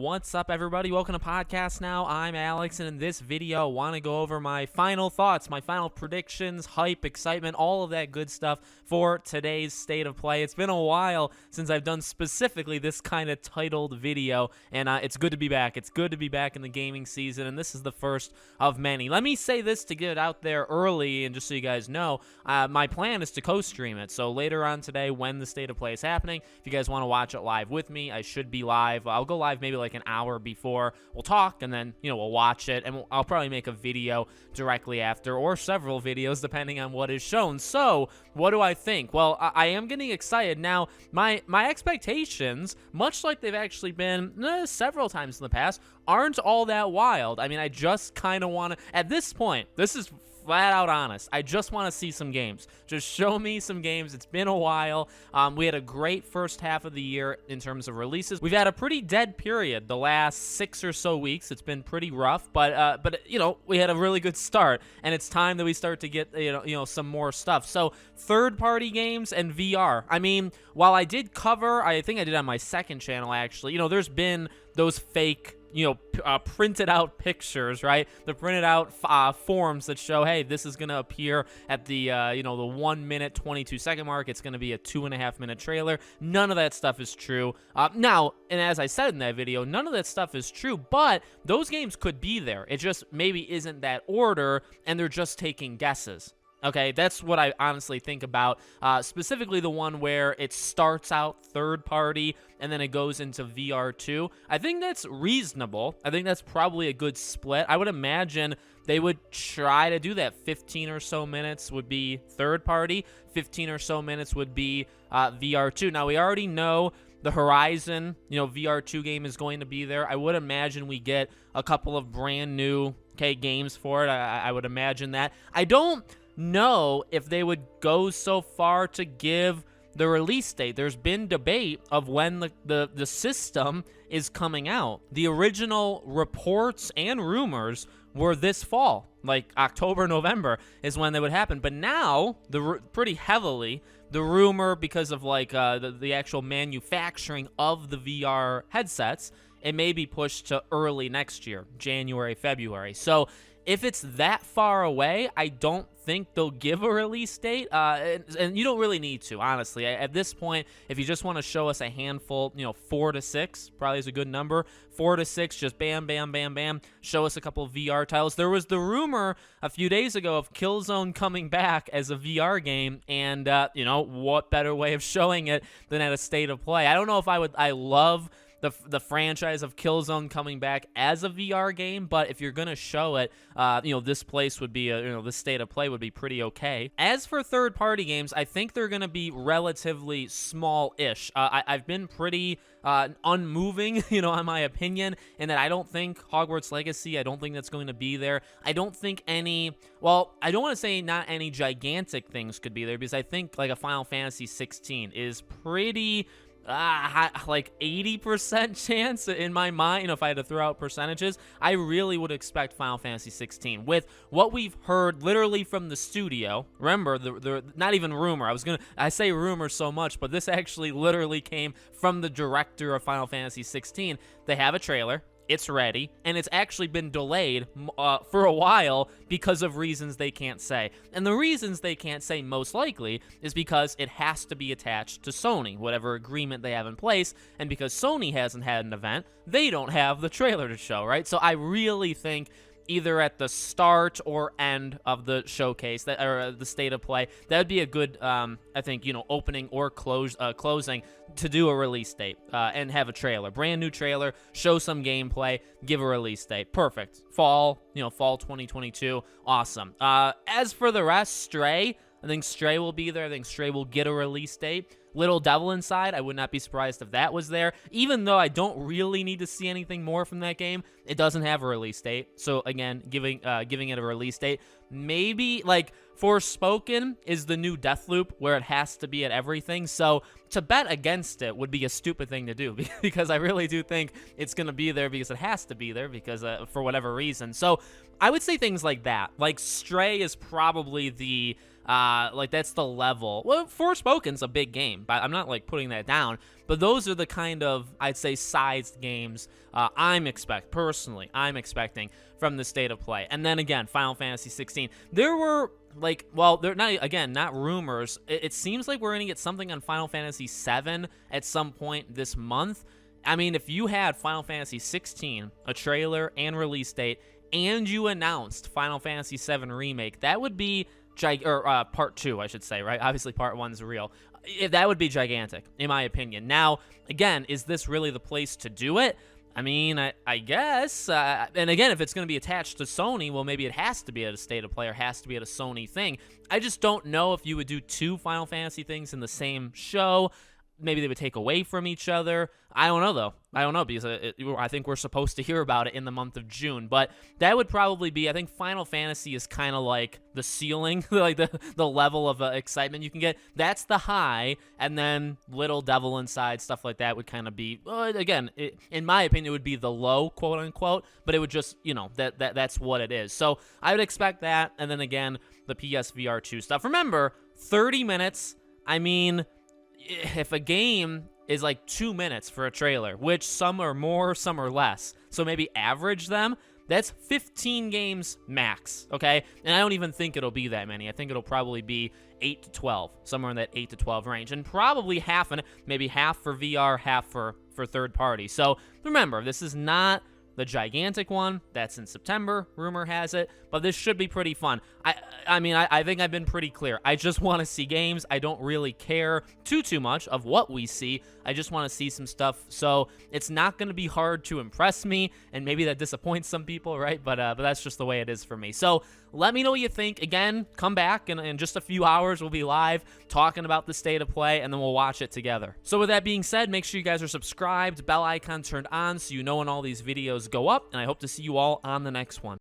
What's up, everybody? Welcome to Podcast Now. I'm Alex, and in this video, I want to go over my final thoughts, my final predictions, hype, excitement, all of that good stuff for today's State of Play. It's been a while since I've done specifically this kind of titled video, and it's good to be back. It's good to be back in the gaming season, and this is the first of many. Let me say this to get it out there early, and just so you guys know, my plan is to co-stream it. So later on today, when the State of Play is happening, if you guys want to watch it live with me, I should be live. I'll go live maybe like an hour before. We'll talk, and then, we'll watch it, and I'll probably make a video directly after, or several videos, depending on what is shown. So, what do I think? Well, I am getting excited. Now, my expectations, much like they've actually been several times in the past, aren't all that wild. I mean, I just kind of want to, at this point, this is flat out honest, I just want to see some games. Just show me some games. It's been a while. We had a great first half of the year in terms of releases. We've had a pretty dead period the last 6 or so weeks. It's been pretty rough, but we had a really good start, and it's time that we start to get some more stuff. So third-party games and VR. I mean, while I did cover, I think I did on my second channel actually. there's been those fake printed out pictures, right? The printed out forms that show, hey, this is going to appear at the, the 1 minute, 22 second mark. It's going to be a 2.5 minute trailer. None of that stuff is true. Now, and as I said in that video, none of that stuff is true, but those games could be there. It just maybe isn't that order, and they're just taking guesses. Okay, that's what I honestly think about, specifically the one where it starts out third party and then it goes into VR2. I think that's reasonable. I think that's probably a good split. I would imagine they would try to do that. 15 or so minutes would be third party, 15 or so minutes would be VR2. Now, we already know the Horizon, VR2 game is going to be there. I would imagine we get a couple of brand new games for it. I would imagine that. I don't know if they would go so far to give the release date. There's been debate of when the system is coming out. The original reports and rumors were this fall, like October, November is when they would happen. But now, pretty heavily, the rumor, because of the actual manufacturing of the VR headsets, it may be pushed to early next year, January, February. So if it's that far away, I don't think they'll give a release date, and you don't really need to, honestly. At this point, if you just want to show us a handful, 4 to 6, probably is a good number. 4 to 6, just bam, bam, bam, bam. Show us a couple of VR titles. There was the rumor a few days ago of Killzone coming back as a VR game, and what better way of showing it than at a State of Play? I don't know if I love the franchise of Killzone coming back as a VR game, but if you're gonna show it, this place would be this State of Play would be pretty okay. As for third-party games, I think they're gonna be relatively small-ish. I've been pretty unmoving, on my opinion, in that I don't think Hogwarts Legacy, I don't think that's going to be there. I don't think I don't want to say not any gigantic things could be there, because I think like a Final Fantasy 16 is pretty like 80% chance in my mind. If I had to throw out percentages, I really would expect Final Fantasy 16 with what we've heard literally from the studio. Remember, the not even rumor. I say rumor so much, but this actually literally came from the director of Final Fantasy 16. They have a trailer. It's ready, and it's actually been delayed for a while because of reasons they can't say. And the reasons they can't say most likely is because it has to be attached to Sony, whatever agreement they have in place, and because Sony hasn't had an event, they don't have the trailer to show, right? So I really think either at the start or end of the showcase, or the State of Play, that would be a good, I think, opening or closing to do a release date and have a trailer, brand new trailer, show some gameplay, give a release date. Perfect. Fall 2022. Awesome. As for the rest, Stray, I think Stray will be there. I think Stray will get a release date. Little Devil Inside, I would not be surprised if that was there. Even though I don't really need to see anything more from that game, it doesn't have a release date. So again, giving it a release date. Maybe like Forspoken is the new Deathloop where it has to be at everything. So to bet against it would be a stupid thing to do, because I really do think it's going to be there because it has to be there, because for whatever reason. So I would say things like that. Like Stray is probably the Like, that's the level. Well, Forspoken's a big game, but I'm not, like, putting that down. But those are the kind of, I'd say, sized games I'm expecting from the state of play. And then again, Final Fantasy 16. There were, like, well, they're not rumors. It seems like we're going to get something on Final Fantasy 7 at some point this month. I mean, if you had Final Fantasy 16, a trailer and release date, and you announced Final Fantasy 7 Remake, that would be part 2, I should say, right? Obviously, part 1's real. That would be gigantic, in my opinion. Now, again, is this really the place to do it? I mean, I guess. And again, if it's going to be attached to Sony, well, maybe it has to be at a State of Play or has to be at a Sony thing. I just don't know if you would do 2 Final Fantasy things in the same show. Maybe they would take away from each other. I don't know, though. I don't know, because I think we're supposed to hear about it in the month of June. But that would probably be, I think Final Fantasy is kind of like the ceiling, like the level of excitement you can get. That's the high, and then Little Devil Inside, stuff like that would kind of be, again, in my opinion, it would be the low, quote unquote, but it would just, that's what it is. So I would expect that, and then again, the PS VR2 stuff. Remember, 30 minutes, I mean, if a game is like 2 minutes for a trailer, which some are more, some are less, so maybe average them, that's 15 games max, okay? And I don't even think it'll be that many. I think it'll probably be 8 to 12, somewhere in that 8 to 12 range, and probably maybe half for VR, half for third party. So remember, this is not the gigantic one. That's in September, rumor has it, but this should be pretty fun. I mean, I think I've been pretty clear. I just want to see games. I don't really care too much of what we see. I just want to see some stuff. So it's not going to be hard to impress me, and maybe that disappoints some people, right? But that's just the way it is for me. So let me know what you think. Again, come back in just a few hours. We'll be live talking about the state of play, and then we'll watch it together. So with that being said, make sure you guys are subscribed, bell icon turned on so you know when all these videos go up, and I hope to see you all on the next one.